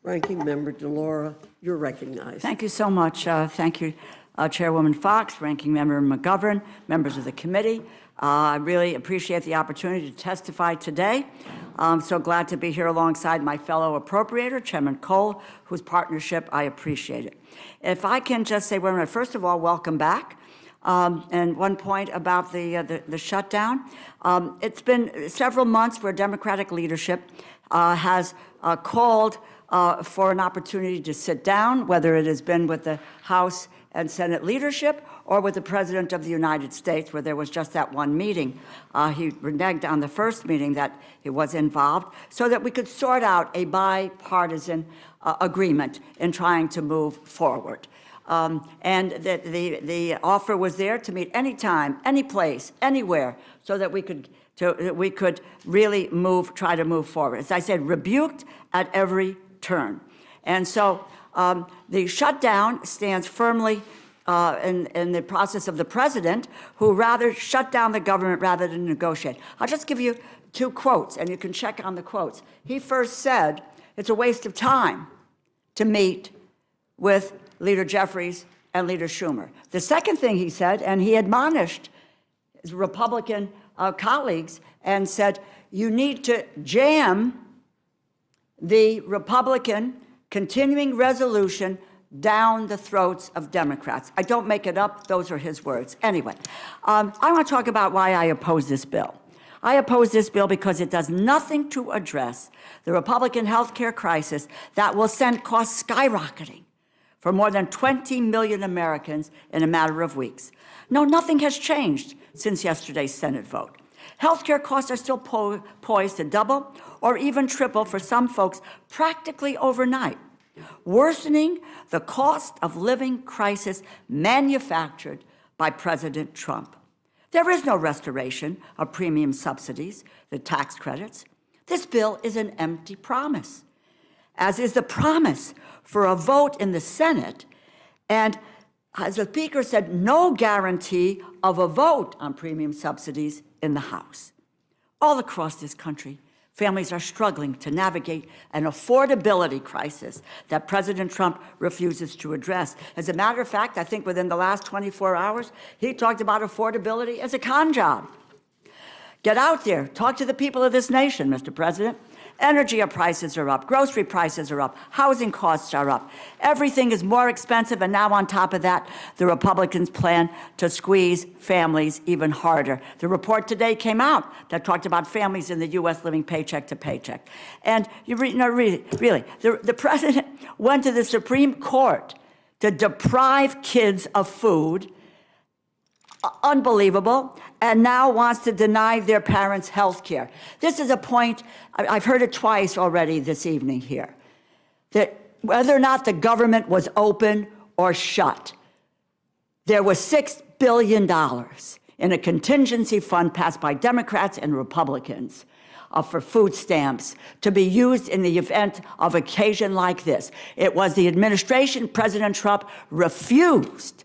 Ranking Member DeLauro, you're recognized. Thank you so much. Thank you, Chairwoman Fox, Ranking Member McGovern, members of the committee. I really appreciate the opportunity to testify today. I'm so glad to be here alongside my fellow appropriator, Chairman Cole, whose partnership I appreciate it. If I can just say, first of all, welcome back. And one point about the shutdown. It's been several months where Democratic leadership has called for an opportunity to sit down, whether it has been with the House and Senate leadership or with the President of the United States, where there was just that one meeting. He reneged on the first meeting that he was involved, so that we could sort out a bipartisan agreement in trying to move forward. And that the offer was there to meet anytime, any place, anywhere, so that we could really try to move forward. As I said, rebuked at every turn. And so the shutdown stands firmly in the process of the president, who rather shut down the government rather than negotiate. I'll just give you two quotes, and you can check on the quotes. He first said, it's a waste of time to meet with Leader Jeffries and Leader Schumer. The second thing he said, and he admonished his Republican colleagues and said, you need to jam the Republican continuing resolution down the throats of Democrats. I don't make it up. Those are his words. Anyway, I want to talk about why I oppose this bill. I oppose this bill because it does nothing to address the Republican health care crisis that will send costs skyrocketing for more than 20 million Americans in a matter of weeks. No, nothing has changed since yesterday's Senate vote. Healthcare costs are still poised to double or even triple for some folks practically overnight, worsening the cost of living crisis manufactured by President Trump. There is no restoration of premium subsidies, the tax credits. This bill is an empty promise, as is the promise for a vote in the Senate, and as the Speaker said, no guarantee of a vote on premium subsidies in the House. All across this country, families are struggling to navigate an affordability crisis that President Trump refuses to address. As a matter of fact, I think within the last 24 hours, he talked about affordability as a con job. Get out there, talk to the people of this nation, Mr. President. Energy prices are up, grocery prices are up, housing costs are up. Everything is more expensive, and now on top of that, the Republicans plan to squeeze families even harder. The report today came out that talked about families in the U.S. living paycheck to paycheck. And really, the president went to the Supreme Court to deprive kids of food, unbelievable, and now wants to deny their parents health care. This is a point, I've heard it twice already this evening here, that whether or not the government was open or shut, there was $6 billion in a contingency fund passed by Democrats and Republicans for food stamps to be used in the event of occasion like this. It was the administration, President Trump refused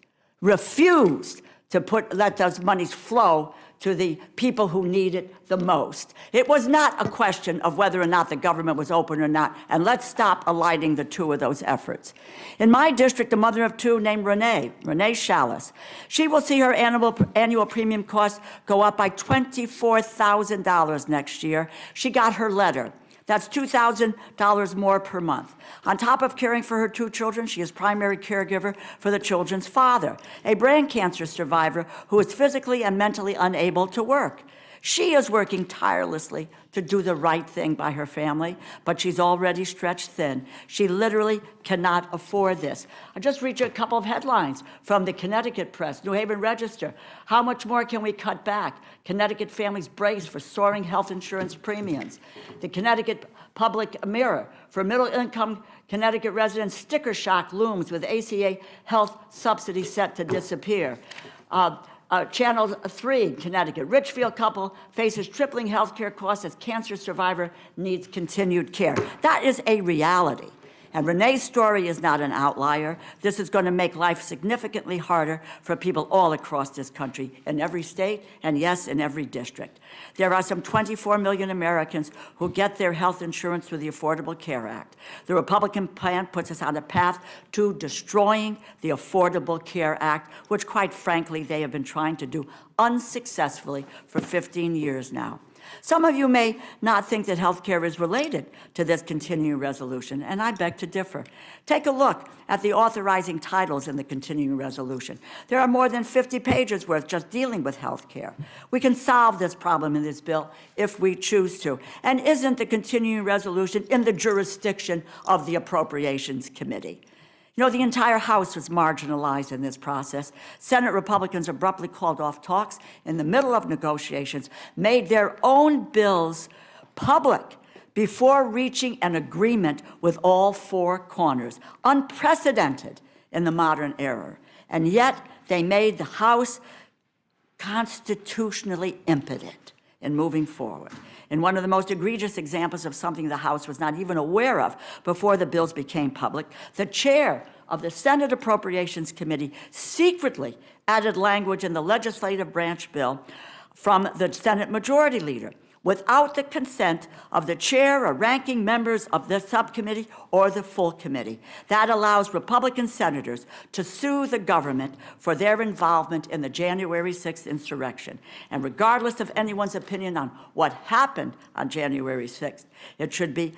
to let those monies flow to the people who need it the most. It was not a question of whether or not the government was open or not, and let's stop aligning the two of those efforts. In my district, a mother of two named Renee Shalis, she will see her annual premium costs go up by $24,000 next year. She got her letter. That's $2,000 more per month. On top of caring for her two children, she is primary caregiver for the children's father, a brain cancer survivor who is physically and mentally unable to work. She is working tirelessly to do the right thing by her family, but she's already stretched thin. She literally cannot afford this. I'll just read you a couple of headlines from the Connecticut Press, New Haven Register. How much more can we cut back? Connecticut families brace for soaring health insurance premiums. The Connecticut Public Mirror, for middle-income Connecticut residents, sticker shock looms with ACA health subsidy set to disappear. Channel 3, Connecticut. Richfield couple faces tripling health care costs as cancer survivor needs continued care. That is a reality. And Renee's story is not an outlier. This is going to make life significantly harder for people all across this country, in every state, and yes, in every district. There are some 24 million Americans who get their health insurance through the Affordable Care Act. The Republican plan puts us on a path to destroying the Affordable Care Act, which, quite frankly, they have been trying to do unsuccessfully for 15 years now. Some of you may not think that health care is related to this continuing resolution, and I beg to differ. Take a look at the authorizing titles in the continuing resolution. There are more than 50 pages worth just dealing with health care. We can solve this problem in this bill if we choose to. And isn't the continuing resolution in the jurisdiction of the Appropriations Committee? You know, the entire House was marginalized in this process. Senate Republicans abruptly called off talks in the middle of negotiations, made their own bills public before reaching an agreement with all four corners, unprecedented in the modern era. And yet, they made the House constitutionally impotent in moving forward. In one of the most egregious examples of something the House was not even aware of before the bills became public, the chair of the Senate Appropriations Committee secretly added language in the legislative branch bill from the Senate Majority Leader without the consent of the chair or ranking members of the subcommittee or the full committee. That allows Republican senators to sue the government for their involvement in the January 6th insurrection. And regardless of anyone's opinion on what happened on January 6th, it should be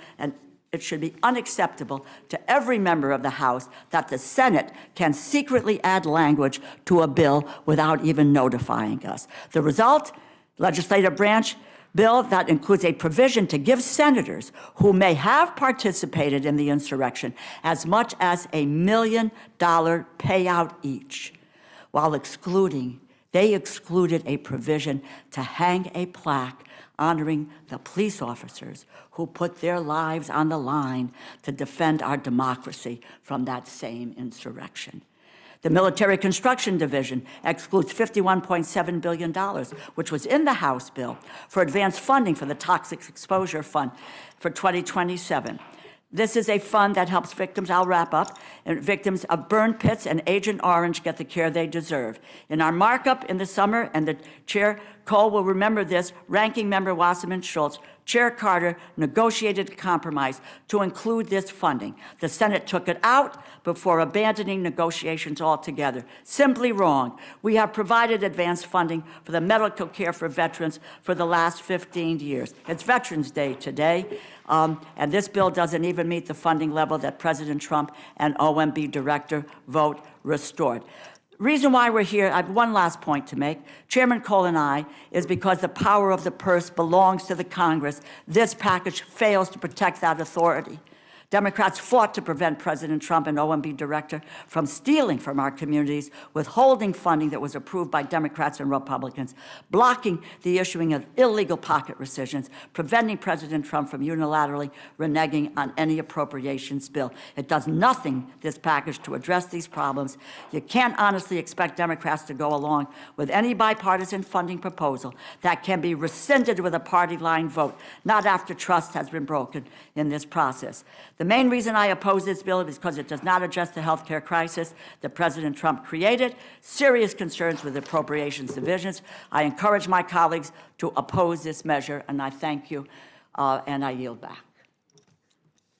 unacceptable to every member of the House that the Senate can secretly add language to a bill without even notifying us. The result, legislative branch bill that includes a provision to give senators who may have participated in the insurrection as much as $1 million payout each, while they excluded a provision to hang a plaque honoring the police officers who put their lives on the line to defend our democracy from that same insurrection. The Military Construction Division excludes $51.7 billion, which was in the House bill, for advanced funding for the Toxic Exposure Fund for 2027. This is a fund that helps victims, I'll wrap up, and victims of burn pits and Agent Orange get the care they deserve. In our markup in the summer, and the Chair Cole will remember this, Ranking Member Wasserman Schultz, Chair Carter negotiated a compromise to include this funding. The Senate took it out before abandoning negotiations altogether. Simply wrong. We have provided advanced funding for the medical care for veterans for the last 15 years. It's Veterans Day today, and this bill doesn't even meet the funding level that President Trump and OMB Director Vogt restored. Reason why we're here, I have one last point to make. Chairman Cole and I, is because the power of the purse belongs to the Congress. This package fails to protect that authority. Democrats fought to prevent President Trump and OMB Director from stealing from our communities, withholding funding that was approved by Democrats and Republicans, blocking the issuing of illegal pocket rescissions, preventing President Trump from unilaterally reneging on any appropriations bill. It does nothing, this package, to address these problems. You can't honestly expect Democrats to go along with any bipartisan funding proposal that can be rescinded with a party line vote, not after trust has been broken in this process. The main reason I oppose this bill is because it does not address the health care crisis that President Trump created, serious concerns with appropriations divisions. I encourage my colleagues to oppose this measure, and I thank you, and I yield back.